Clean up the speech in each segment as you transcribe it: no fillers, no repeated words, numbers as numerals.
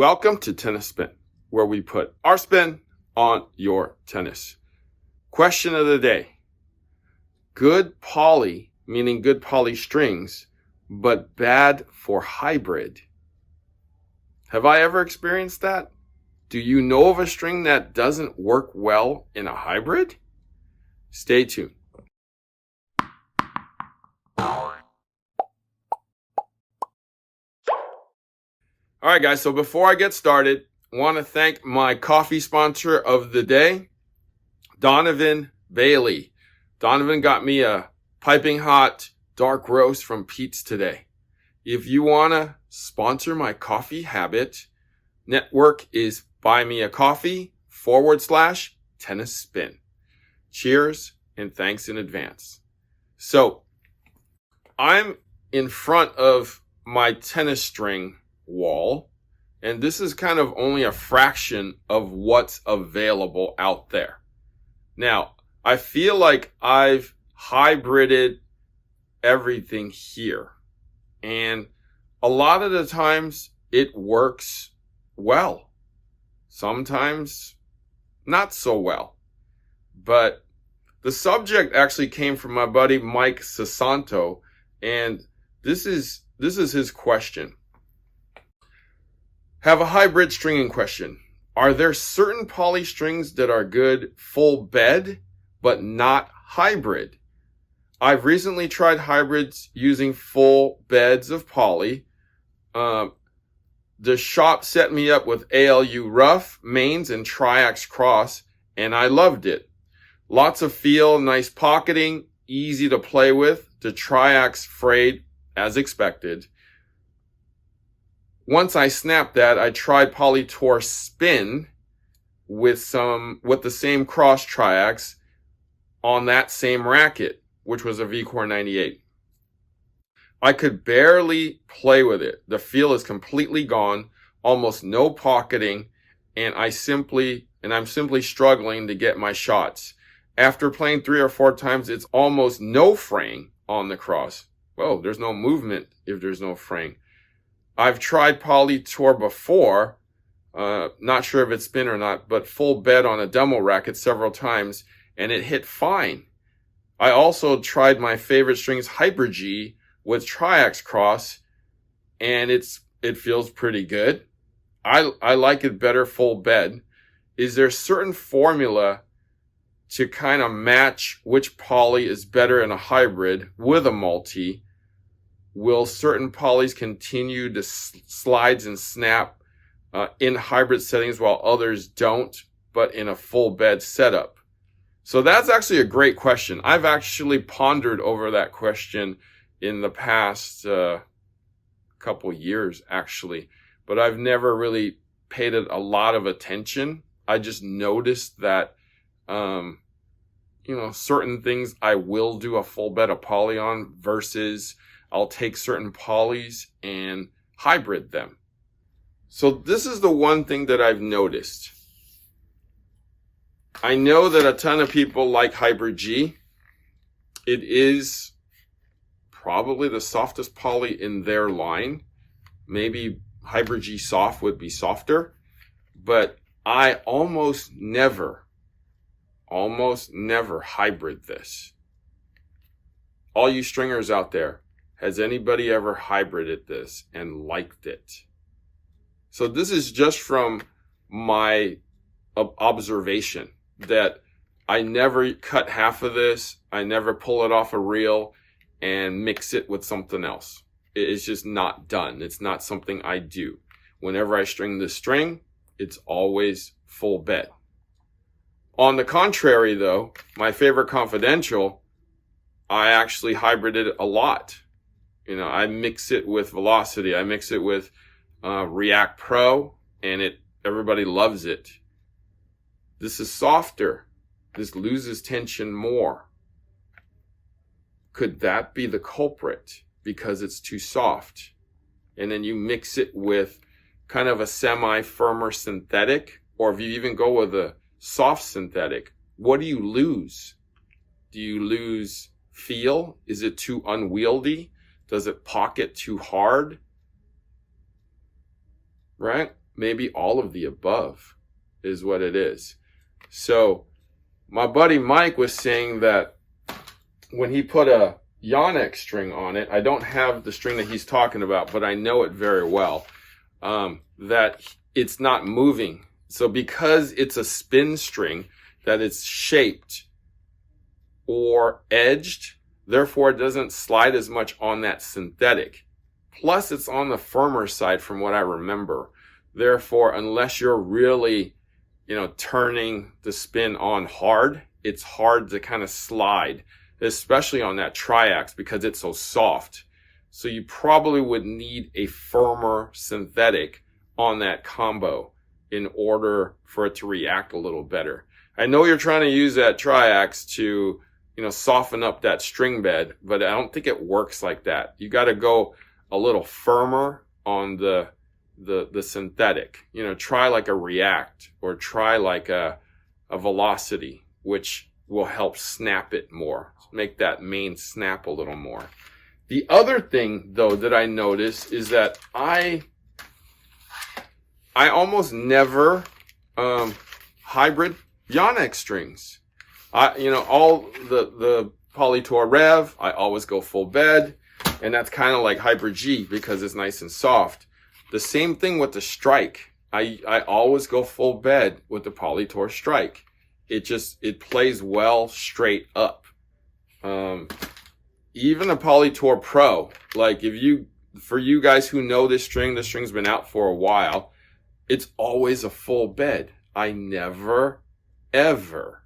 Welcome to Tennis Spin, where we put our spin on your tennis. Question of the day. Good poly, meaning good poly strings, but bad for hybrid. Have I ever experienced that? Do you know of a string that doesn't work well in a hybrid? Stay tuned. All right, guys, so before I get started, I want to thank my coffee sponsor of the day, Donovan Bailey. Donovan got me a piping hot dark roast from Pete's today. If you want to sponsor my coffee habit, network is buymeacoffee.com/tennis spin. Cheers and thanks in advance. So I'm in front of my tennis string wall, and this is kind of only a fraction of what's available out there. Now, I feel like I've hybrided everything here, and a lot of the times it works well. Sometimes not so well. But the subject actually came from my buddy Mike Susanto, and this is his question. Have a hybrid stringing question. Are there certain poly strings that are good full bed, but not hybrid? I've recently tried hybrids using full beds of poly. The shop set me up with ALU rough, mains, and triax cross, and I loved it. Lots of feel, nice pocketing, easy to play with. The triax frayed as expected. Once I snapped that, I tried Polytour Spin with the same cross triax on that same racket, which was a VCore 98. I could barely play with it. The feel is completely gone, almost no pocketing, and I'm simply struggling to get my shots. After playing 3 or 4 times, it's almost no fraying on the cross. Whoa, there's no movement if there's no fraying. I've tried Polytour before, not sure if it's spin or not, but full bed on a demo racket several times, and it hit fine. I also tried my favorite strings, Hyper G, with triax cross, and it feels pretty good. I like it better full bed. Is there a certain formula to kind of match which poly is better in a hybrid with a multi? Will certain polys continue to slides and snap in hybrid settings while others don't, but in a full bed setup? So that's actually a great question. I've actually pondered over that question in the past couple years, actually, but I've never really paid it a lot of attention. I just noticed that, certain things I will do a full bed of poly on versus I'll take certain polys and hybrid them. So this is the one thing that I've noticed. I know that a ton of people like Hyper G. It is probably the softest poly in their line. Maybe Hyper G soft would be softer, but I almost never hybrid this. All you stringers out there, has anybody ever hybrided this and liked it? So this is just from my observation that I never cut half of this. I never pull it off a reel and mix it with something else. It's just not done. It's not something I do. Whenever I string this string, it's always full bed. On the contrary, though, my favorite confidential, I actually hybrided it a lot. I mix it with Velocity. I mix it with React Pro, and everybody loves it. This is softer. This loses tension more. Could that be the culprit because it's too soft? And then you mix it with kind of a semi-firmer synthetic, or if you even go with a soft synthetic, what do you lose? Do you lose feel? Is it too unwieldy? Does it pocket too hard? Right? maybe all of the above is what it is. So my buddy Mike was saying that when he put a Yonex string on it, I don't have the string that he's talking about, but I know it very well, that it's not moving. So because it's a spin string, that it's shaped or edged, therefore it doesn't slide as much on that synthetic. Plus it's on the firmer side from what I remember. Therefore, unless you're really, turning the spin on hard, it's hard to kind of slide, especially on that triax because it's so soft. So you probably would need a firmer synthetic on that combo in order for it to react a little better. I know you're trying to use that triax to, soften up that string bed, but I don't think it works like that. You got to go a little firmer on the synthetic. Try like a React or try like a Velocity, which will help snap it more, make that main snap a little more. The other thing, though, that I notice is that I almost never hybrid Yonex strings. All the Polytour Rev, I always go full bed, and that's kind of like Hyper G because it's nice and soft. The same thing with the Strike. I always go full bed with the Polytour Strike. It plays well straight up. Even a Polytour Pro, like for you guys who know this string's been out for a while, it's always a full bed. I never, ever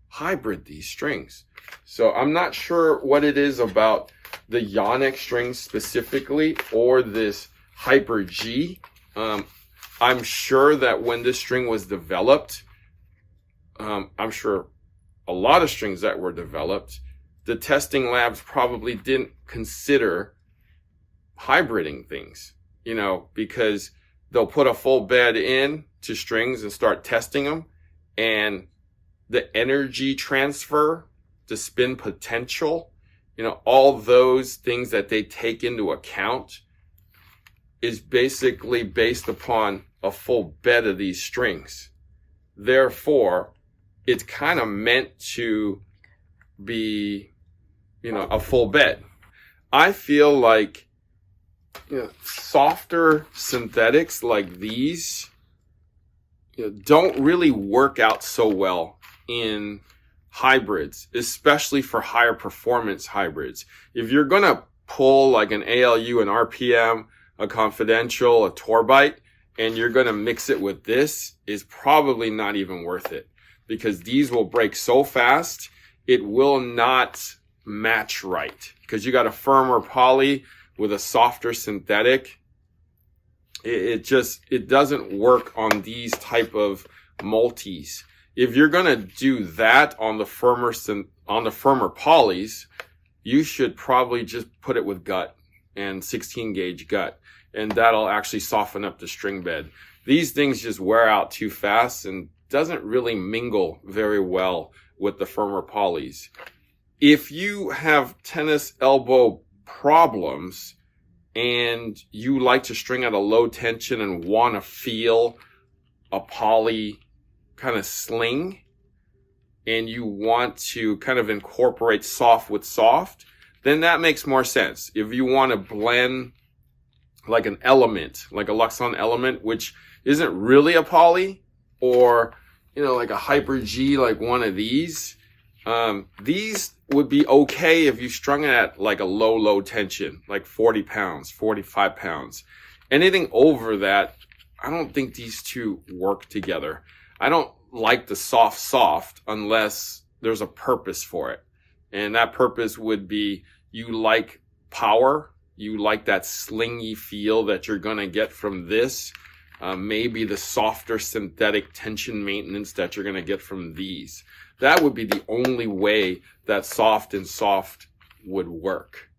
hybrid these strings. So I'm not sure what it is about the Yonex strings specifically or this Hyper G. I'm sure that when this string was developed, I'm sure a lot of strings that were developed, the testing labs probably didn't consider hybriding things, because they'll put a full bed in to strings and start testing them, and the energy transfer, the spin potential, all those things that they take into account is basically based upon a full bed of these strings. Therefore, it's kind of meant to be, a full bed. I feel like, softer synthetics like these, don't really work out so well in hybrids, especially for higher performance hybrids. If you're going to pull like an ALU, an RPM, a Confidential, a Torbite, and you're going to mix it with this, is probably not even worth it, because these will break so fast, it will not match right. Because you got a firmer poly with a softer synthetic. It doesn't work on these type of multis. If you're going to do that on the firmer polys, you should probably just put it with gut and 16 gauge gut, and that'll actually soften up the string bed. These things just wear out too fast and doesn't really mingle very well with the firmer polys. If you have tennis elbow problems and you like to string at a low tension and want to feel a poly kind of sling, and you want to kind of incorporate soft with soft, then that makes more sense. If you want to blend like an element, like a Luxon element, which isn't really a poly, or, like a Hyper G, like one of these would be okay if you strung it at like a low tension, like 40 pounds, 45 pounds. Anything over that, I don't think these two work together. I don't like the soft unless there's a purpose for it. And that purpose would be you like power, you like that slingy feel that you're going to get from this. Maybe the softer synthetic tension maintenance that you're going to get from these. That would be the only way that soft would work.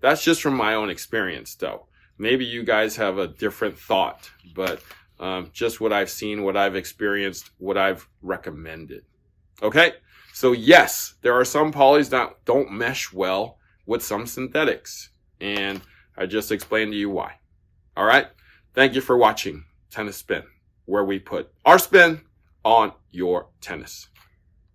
That's just from my own experience, though. Maybe you guys have a different thought, but just what I've seen, what I've experienced, what I've recommended. Okay? So yes, there are some polys that don't mesh well with some synthetics, and I just explained to you why. All right? Thank you for watching. Tennis Spin, where we put our spin on your tennis.